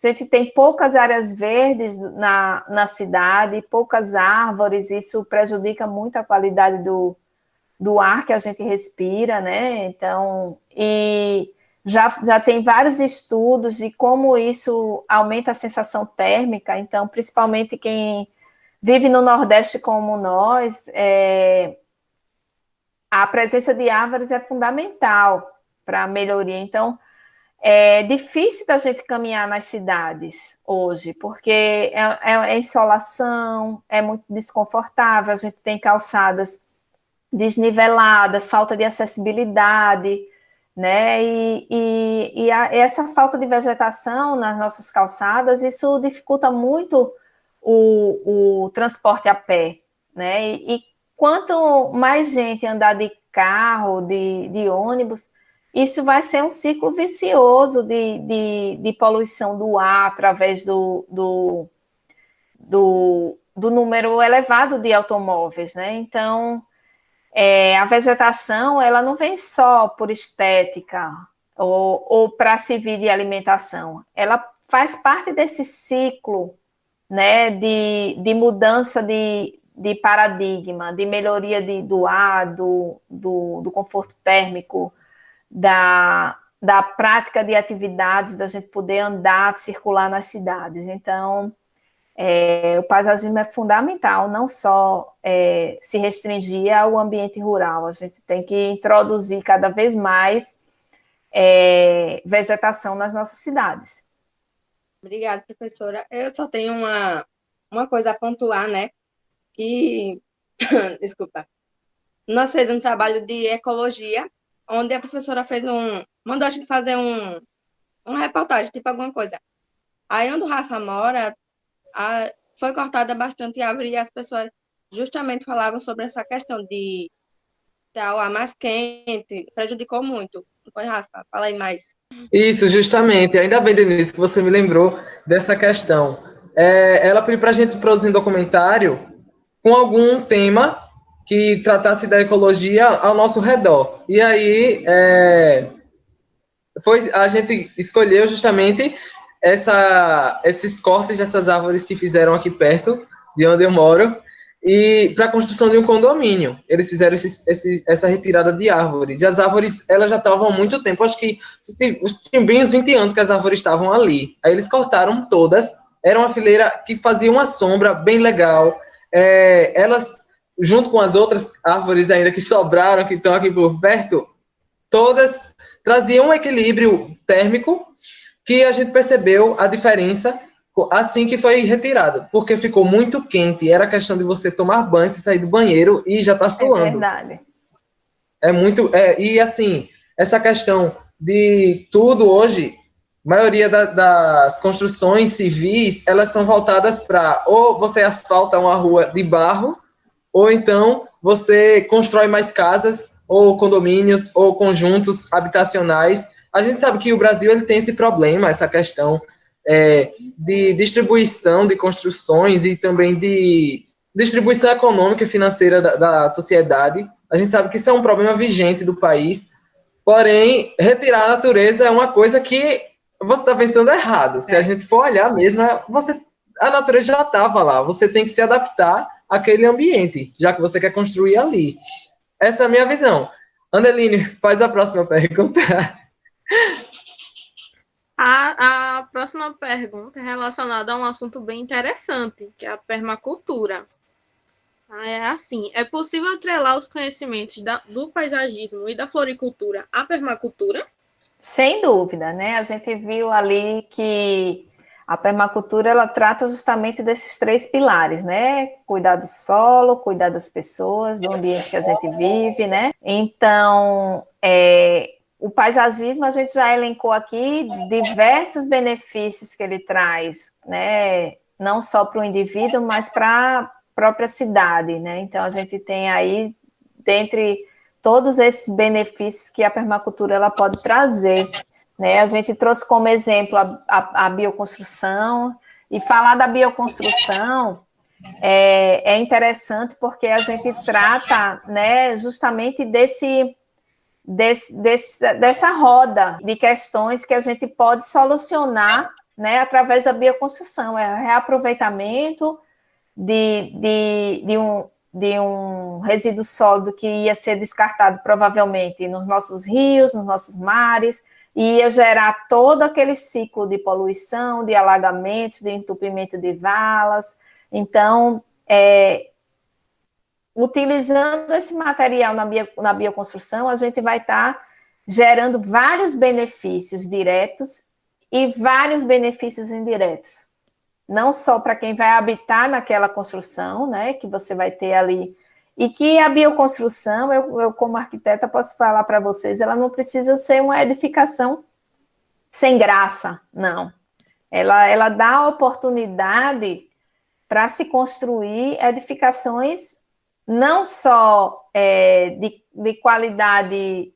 a gente tem poucas áreas verdes na cidade, poucas árvores, isso prejudica muito a qualidade do ar que a gente respira, né? Então, e já tem vários estudos de como isso aumenta a sensação térmica. Então, principalmente quem vive no Nordeste como nós, a presença de árvores é fundamental para a melhoria. Então, é difícil da gente caminhar nas cidades hoje, porque é insolação, é muito desconfortável, a gente tem calçadas desniveladas, falta de acessibilidade, né? E essa falta de vegetação nas nossas calçadas, isso dificulta muito o transporte a pé, né? E quanto mais gente andar de carro, de ônibus, isso vai ser um ciclo vicioso de poluição do ar através do número elevado de automóveis, né? Então, a vegetação, ela não vem só por estética ou para servir de alimentação, ela faz parte desse ciclo, né, de mudança de paradigma, de melhoria do ar, do conforto térmico, da prática de atividades, da gente poder andar, circular nas cidades. Então, o paisagismo é fundamental, não só se restringir ao ambiente rural, a gente tem que introduzir cada vez mais vegetação nas nossas cidades. Obrigada, professora. Eu só tenho uma coisa a pontuar, né? Que, desculpa, nós fizemos um trabalho de ecologia, onde a professora mandou a gente fazer uma reportagem, tipo alguma coisa. Aí onde o Rafa mora, foi cortada bastante árvore e as pessoas justamente falavam sobre essa questão de o ar mais quente, prejudicou muito. Não foi, Rafa? Fala aí mais. Isso, justamente. Ainda bem, Denise, que você me lembrou dessa questão. Ela pediu para a gente produzir um documentário com algum tema que tratasse da ecologia ao nosso redor. E aí, a gente escolheu justamente esses cortes dessas árvores que fizeram aqui perto de onde eu moro, e para a construção de um condomínio. Eles fizeram essa retirada de árvores. E as árvores, elas já estavam há muito tempo, acho que tinha bem uns 20 anos que as árvores estavam ali. Aí eles cortaram todas, era uma fileira que fazia uma sombra bem legal. Elas, junto com as outras árvores ainda que sobraram, que estão aqui por perto, todas traziam um equilíbrio térmico, que a gente percebeu a diferença assim que foi retirado, porque ficou muito quente, era questão de você tomar banho, você sair do banheiro e já tá suando. É verdade. E assim, essa questão de tudo hoje, a maioria das construções civis, elas são voltadas para ou você asfalta uma rua de barro, ou então você constrói mais casas, ou condomínios, ou conjuntos habitacionais. A gente sabe que o Brasil ele tem esse problema, essa questão de distribuição de construções e também de distribuição econômica e financeira da sociedade. A gente sabe que isso é um problema vigente do país, porém, retirar a natureza é uma coisa que você está pensando errado. Se a gente for olhar mesmo, a natureza já estava lá, você tem que se adaptar àquele ambiente, já que você quer construir ali. Essa é a minha visão. Anneline, faz a próxima pergunta. A próxima pergunta é relacionada a um assunto bem interessante, que é a permacultura. É assim, é possível atrelar os conhecimentos do paisagismo e da floricultura à permacultura? Sem dúvida, né? A gente viu ali que a permacultura, ela trata justamente desses 3 pilares, né? Cuidar do solo, cuidar das pessoas, do ambiente que a gente vive, né? Então, o paisagismo, a gente já elencou aqui diversos benefícios que ele traz, né? Não só para o indivíduo, mas para a própria cidade, né? Então, a gente tem aí, dentre todos esses benefícios que a permacultura ela pode trazer, né? A gente trouxe como exemplo a bioconstrução, e falar da bioconstrução é interessante porque a gente trata, né, justamente dessa roda de questões que a gente pode solucionar, né, através da bioconstrução, é o reaproveitamento de um resíduo sólido que ia ser descartado provavelmente nos nossos rios, nos nossos mares, e ia gerar todo aquele ciclo de poluição, de alagamentos, de entupimento de valas. Então, utilizando esse material na bioconstrução, a gente vai estar gerando vários benefícios diretos e vários benefícios indiretos. Não só para quem vai habitar naquela construção, né, que você vai ter ali, e que a bioconstrução, eu como arquiteta posso falar para vocês, ela não precisa ser uma edificação sem graça, não. Ela dá a oportunidade para se construir edificações não só de qualidade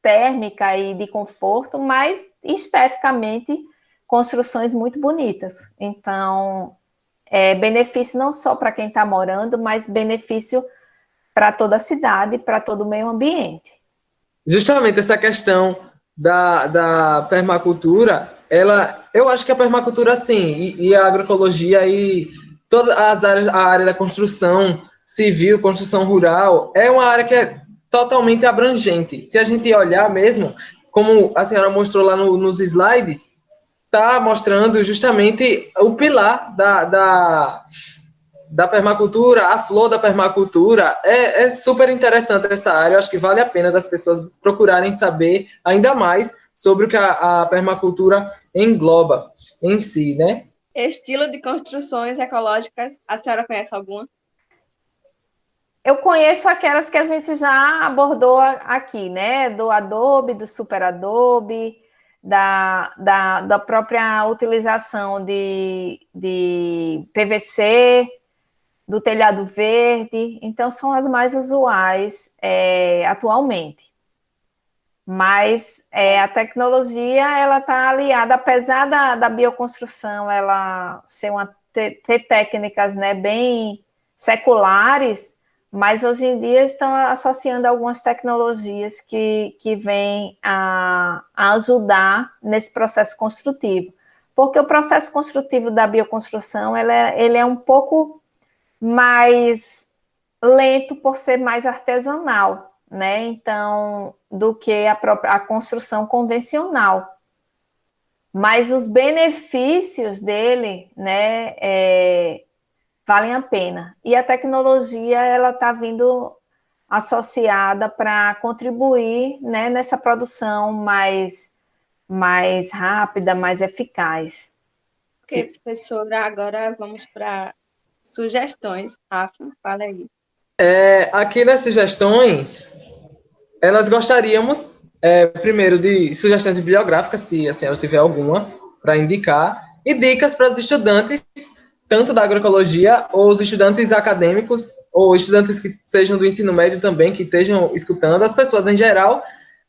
térmica e de conforto, mas esteticamente construções muito bonitas. Então, benefício não só para quem está morando, mas benefício para toda a cidade, para todo o meio ambiente. Justamente essa questão da permacultura, eu acho que a permacultura, sim, e a agroecologia e todas as áreas, a área da construção civil, construção rural, é uma área que é totalmente abrangente. Se a gente olhar mesmo, como a senhora mostrou lá nos slides, está mostrando justamente o pilar da permacultura, a flor da permacultura. É super interessante essa área, eu acho que vale a pena das pessoas procurarem saber ainda mais sobre o que a permacultura engloba em si, né? Estilo de construções ecológicas, a senhora conhece alguma? Eu conheço aquelas que a gente já abordou aqui, né? Do Adobe, do Super Adobe, da própria utilização de PVC, do telhado verde. Então, são as mais usuais atualmente. Mas a tecnologia, ela está aliada, apesar da bioconstrução, ela ter técnicas, né, bem seculares, mas hoje em dia estão associando algumas tecnologias que vêm a ajudar nesse processo construtivo. Porque o processo construtivo da bioconstrução, ele é um pouco mais lento por ser mais artesanal, né? Então, do que a construção convencional. Mas os benefícios dele, né, valem a pena. E a tecnologia, ela está vindo associada para contribuir, né, nessa produção mais rápida, mais eficaz. Ok, professora, agora vamos para sugestões. Rafa, fala aí. Aqui nas sugestões, nós gostaríamos, primeiro, de sugestões bibliográficas, se a senhora tiver alguma, para indicar, e dicas para os estudantes, tanto da agroecologia, ou os estudantes acadêmicos, ou estudantes que sejam do ensino médio também, que estejam escutando, as pessoas em geral,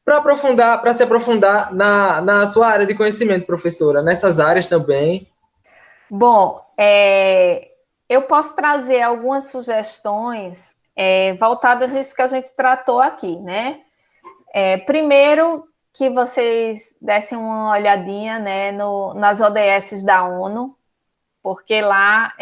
para se aprofundar na sua área de conhecimento, professora, nessas áreas também. Bom, eu posso trazer algumas sugestões voltadas a isso que a gente tratou aqui, né? Primeiro, que vocês dessem uma olhadinha, né, nas ODS da ONU, porque lá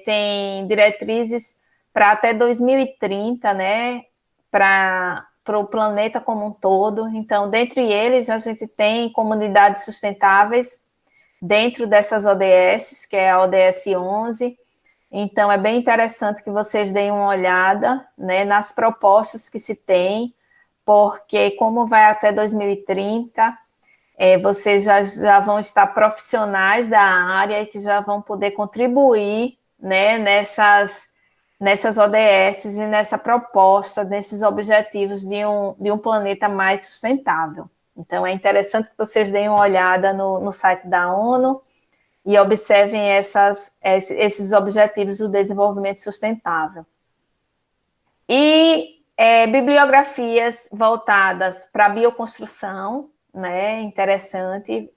tem diretrizes para até 2030, né, para o planeta como um todo. Então, dentre eles, a gente tem comunidades sustentáveis dentro dessas ODS, que é a ODS 11. Então, é bem interessante que vocês deem uma olhada, né, nas propostas que se tem, porque como vai até 2030, vocês já vão estar profissionais da área e que já vão poder contribuir, né, nessas ODS e nessa proposta, nesses objetivos de um planeta mais sustentável. Então, é interessante que vocês deem uma olhada no site da ONU e observem esses objetivos do desenvolvimento sustentável. E bibliografias voltadas para a bioconstrução, né? Interessante.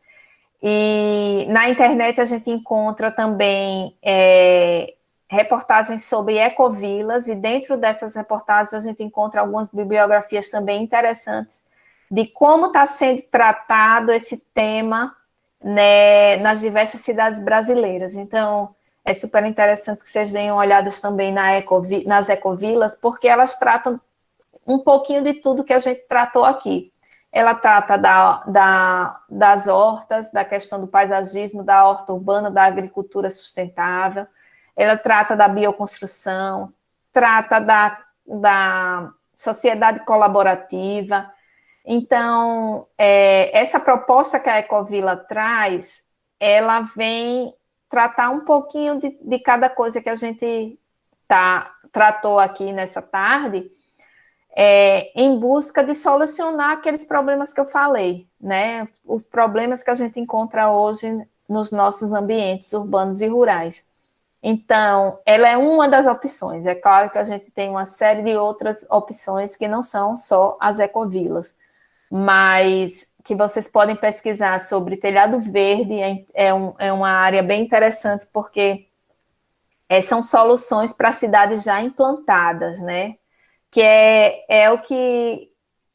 E na internet a gente encontra também reportagens sobre ecovilas, e dentro dessas reportagens a gente encontra algumas bibliografias também interessantes de como está sendo tratado esse tema, né, nas diversas cidades brasileiras. Então, é super interessante que vocês deem olhadas também nas ecovilas, porque elas tratam um pouquinho de tudo que a gente tratou aqui. Ela trata das hortas, da questão do paisagismo, da horta urbana, da agricultura sustentável. Ela trata da bioconstrução, trata da sociedade colaborativa. Então, essa proposta que a Ecovila traz, ela vem tratar um pouquinho de cada coisa que a gente tratou aqui nessa tarde, em busca de solucionar aqueles problemas que eu falei, né? Os problemas que a gente encontra hoje nos nossos ambientes urbanos e rurais. Então, ela é uma das opções. É claro que a gente tem uma série de outras opções que não são só as ecovilas, mas que vocês podem pesquisar sobre telhado verde. É uma área bem interessante, porque são soluções para cidades já implantadas, né? Que é o que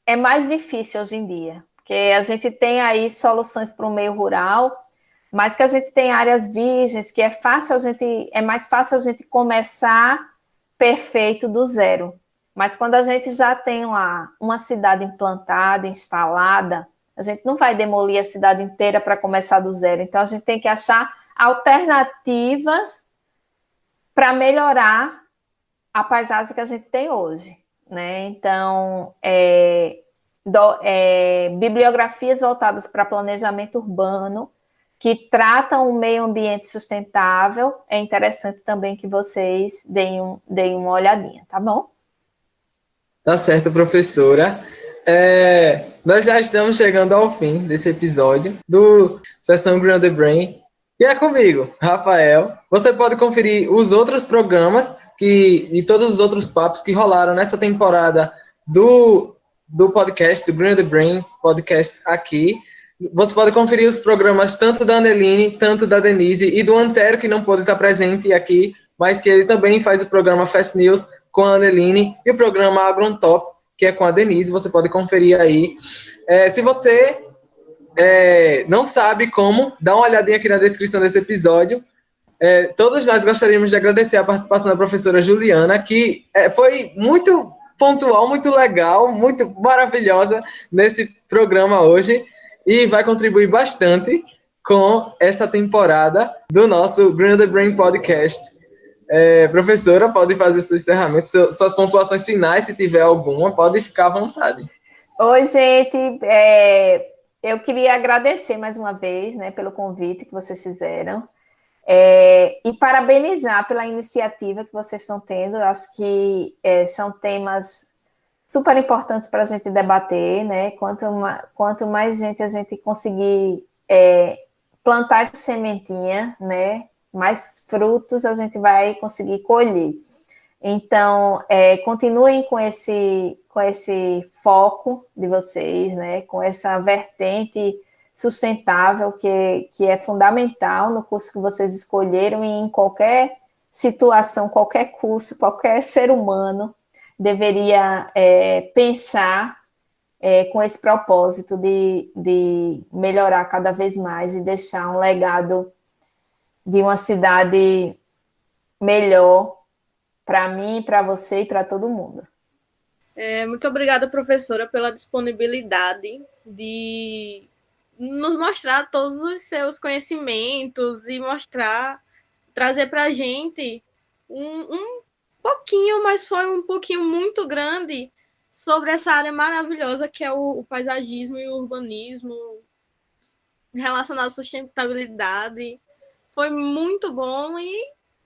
é mais difícil hoje em dia, porque a gente tem aí soluções para o meio rural, mas que a gente tem áreas virgens, que é mais fácil a gente começar perfeito do zero. Mas quando a gente já tem uma cidade implantada, instalada, a gente não vai demolir a cidade inteira para começar do zero. Então, a gente tem que achar alternativas para melhorar a paisagem que a gente tem hoje, né? Então, bibliografias voltadas para planejamento urbano, que tratam o meio ambiente sustentável, é interessante também que vocês deem uma olhadinha, tá bom? Tá certo, professora. Nós já estamos chegando ao fim desse episódio do Sessão Green on the Brain. E é comigo, Rafael. Você pode conferir os outros programas e todos os outros papos que rolaram nessa temporada do podcast, do Green on the Brain podcast aqui. Você pode conferir os programas tanto da Aneline, tanto da Denise e do Antero, que não pôde estar presente aqui, mas que ele também faz o programa Fast News com a Aneline e o programa AgroonTop, que é com a Denise. Você pode conferir aí. Se você não sabe como, dá uma olhadinha aqui na descrição desse episódio. Todos nós gostaríamos de agradecer a participação da professora Juliana, que foi muito pontual, muito legal, muito maravilhosa nesse programa hoje, e vai contribuir bastante com essa temporada do nosso Green on the Brain podcast. Professora, pode fazer seu encerramento, suas pontuações finais, se tiver alguma, pode ficar à vontade. Oi, gente. Eu queria agradecer mais uma vez, né, pelo convite que vocês fizeram. E parabenizar pela iniciativa que vocês estão tendo. Eu acho que são temas super importantes para a gente debater, né? Quanto mais gente a gente conseguir plantar essa sementinha, né? Mais frutos a gente vai conseguir colher. Então, continuem com esse foco de vocês, né? Com essa vertente sustentável que é fundamental no curso que vocês escolheram e em qualquer situação, qualquer curso, qualquer ser humano deveria pensar com esse propósito de melhorar cada vez mais e deixar um legado de uma cidade melhor para mim, para você e para todo mundo. Muito obrigada, professora, pela disponibilidade de nos mostrar todos os seus conhecimentos e trazer para a gente um pouquinho, mas foi um pouquinho muito grande sobre essa área maravilhosa que é o paisagismo e o urbanismo relacionado à sustentabilidade. Foi muito bom e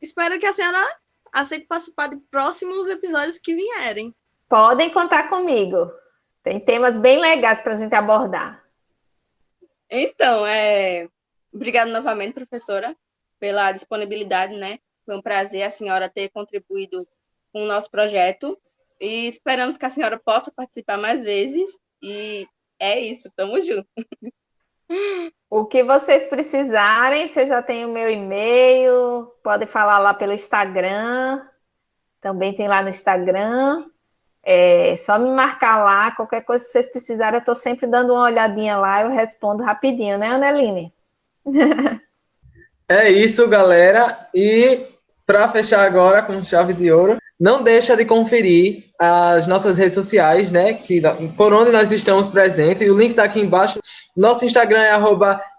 espero que a senhora aceite participar de próximos episódios que vierem. Podem contar comigo. Tem temas bem legais para a gente abordar. Então, obrigada novamente, professora, pela disponibilidade, né? Foi um prazer a senhora ter contribuído com o nosso projeto e esperamos que a senhora possa participar mais vezes. E é isso, tamo junto. O que vocês precisarem, você já tem o meu e-mail, pode falar lá pelo Instagram, também tem lá no Instagram. Só me marcar lá, qualquer coisa que vocês precisarem, eu estou sempre dando uma olhadinha lá, eu respondo rapidinho, né, Aneline? É isso, galera. E para fechar agora com chave de ouro, não deixa de conferir as nossas redes sociais, né? Por onde nós estamos presentes. O link está aqui embaixo. Nosso Instagram é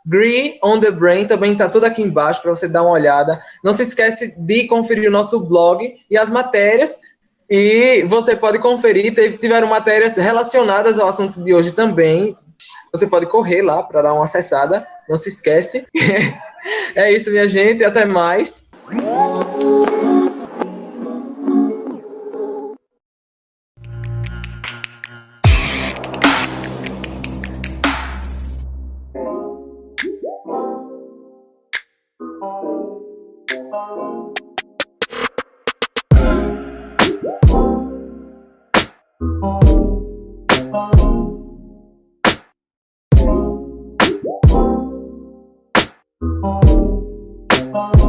@GreeOnTheBrain. Também está tudo aqui embaixo para você dar uma olhada. Não se esquece de conferir o nosso blog e as matérias. E você pode conferir, tiveram matérias relacionadas ao assunto de hoje também. Você pode correr lá para dar uma acessada, não se esquece. É isso, minha gente, até mais. Thank you.